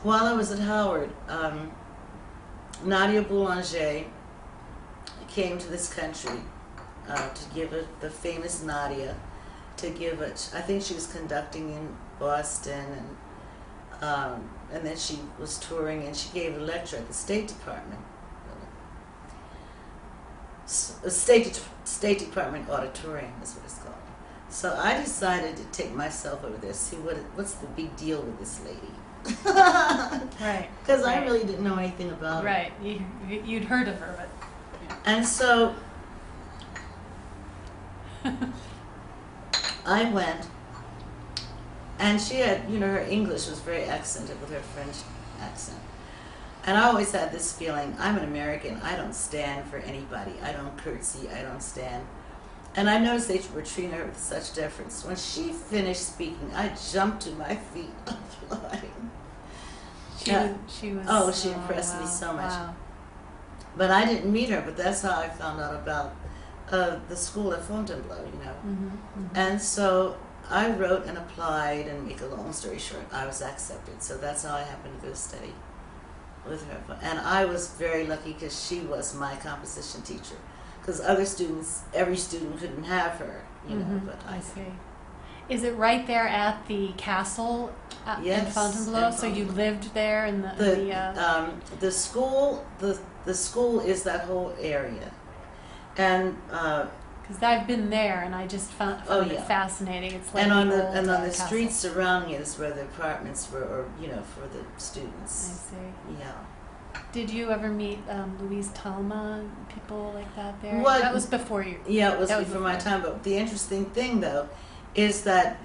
while I was at Howard, Nadia Boulanger came to this country to give it, the famous Nadia, to give it. I think she was conducting in Boston, and then she was touring, and she gave a lecture at the State Department, State Department Auditorium is what it's called. So I decided to take myself over there, see what's the big deal with this lady. Right. Because I really didn't know anything about her. Right. You'd heard of her, but. Yeah. And so I went, and she had, her English was very accented with her French accent. And I always had this feeling, I'm an American, I don't stand for anybody. I don't curtsy, I don't stand. And I noticed they were treating her with such deference. When she finished speaking, I jumped to my feet applauding. She was. Oh, she impressed me so much. Wow. But I didn't meet her, but that's how I found out about the school at Fontainebleau, Mm-hmm, mm-hmm. And so I wrote and applied, and make a long story short, I was accepted. So that's how I happened to go study with her. And I was very lucky because she was my composition teacher. Because other students, every student couldn't have her, Mm-hmm. but I see. Is it right there at the castle in Fontainebleau? So you lived there in the school. The school is that whole area, and because I've been there and I just found it fascinating. It's like and on the castle. streets surrounding it is where the apartments were, or for the students. I see. Yeah. Did you ever meet Louise Talma, people like that there? Well, that was before you. Yeah, it was before my time. But the interesting thing, though, is that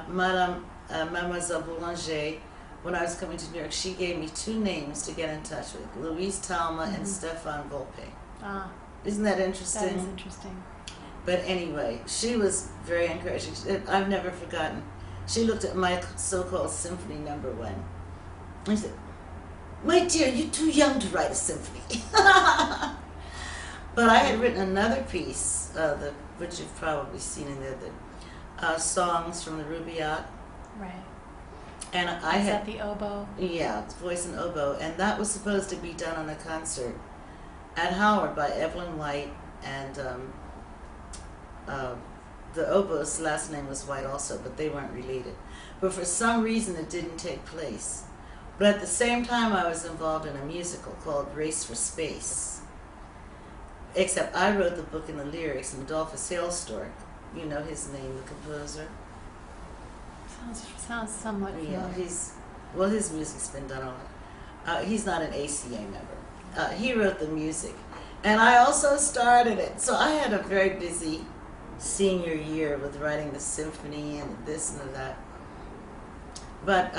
Mademoiselle Boulanger, when I was coming to New York, she gave me two names to get in touch with: Louise Talma and Stefan Volpe. Ah, isn't that interesting? that is interesting. But anyway, she was very encouraging. I've never forgotten. She looked at my so-called Symphony No. 1 and she said, "My dear, you're too young to write a symphony." But I had written another piece, which you've probably seen in there, the songs from the Rubáiyát. Right. And Is that the oboe? Yeah, it's voice and oboe, and that was supposed to be done on a concert at Howard by Evelyn White, and the oboe's last name was White also, but they weren't related. But for some reason, it didn't take place. But at the same time, I was involved in a musical called Race for Space. Except I wrote the book and the lyrics, and Adolphus Hailstork, you know his name, the composer. Sounds somewhat familiar. Yeah, his music's been done on it. He's not an ACA member. He wrote the music. And I also started it. So I had a very busy senior year with writing the symphony and this and that. But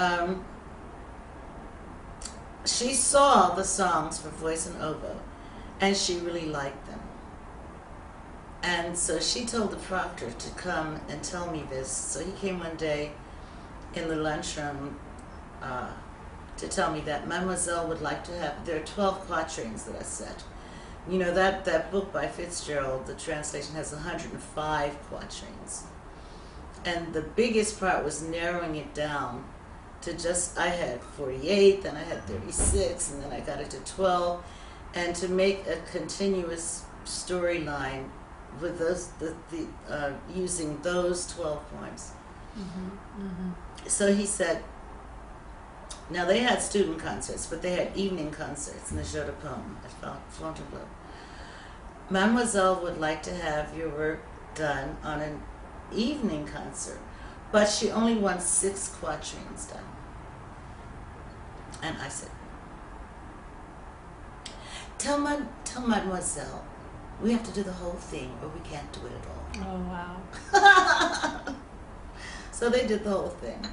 she saw the songs for voice and oboe, and she really liked them. And so she told the proctor to come and tell me this. So he came one day in the lunchroom to tell me that Mademoiselle would like to have, there are 12 quatrains that I said. You know, that book by FitzGerald, the translation has 105 quatrains. And the biggest part was narrowing it down to just, I had 48, then I had 36, and then I got it to 12, and to make a continuous storyline with those, using those 12 poems. Mm-hmm, mm-hmm. So he said, now they had student concerts, but they had evening concerts in the Jeu de Paume at Fontainebleau. Mademoiselle would like to have your work done on an evening concert, but she only wants 6 quatrains done. And I said, tell Mademoiselle we have to do the whole thing or we can't do it at all. Oh, wow. So they did the whole thing.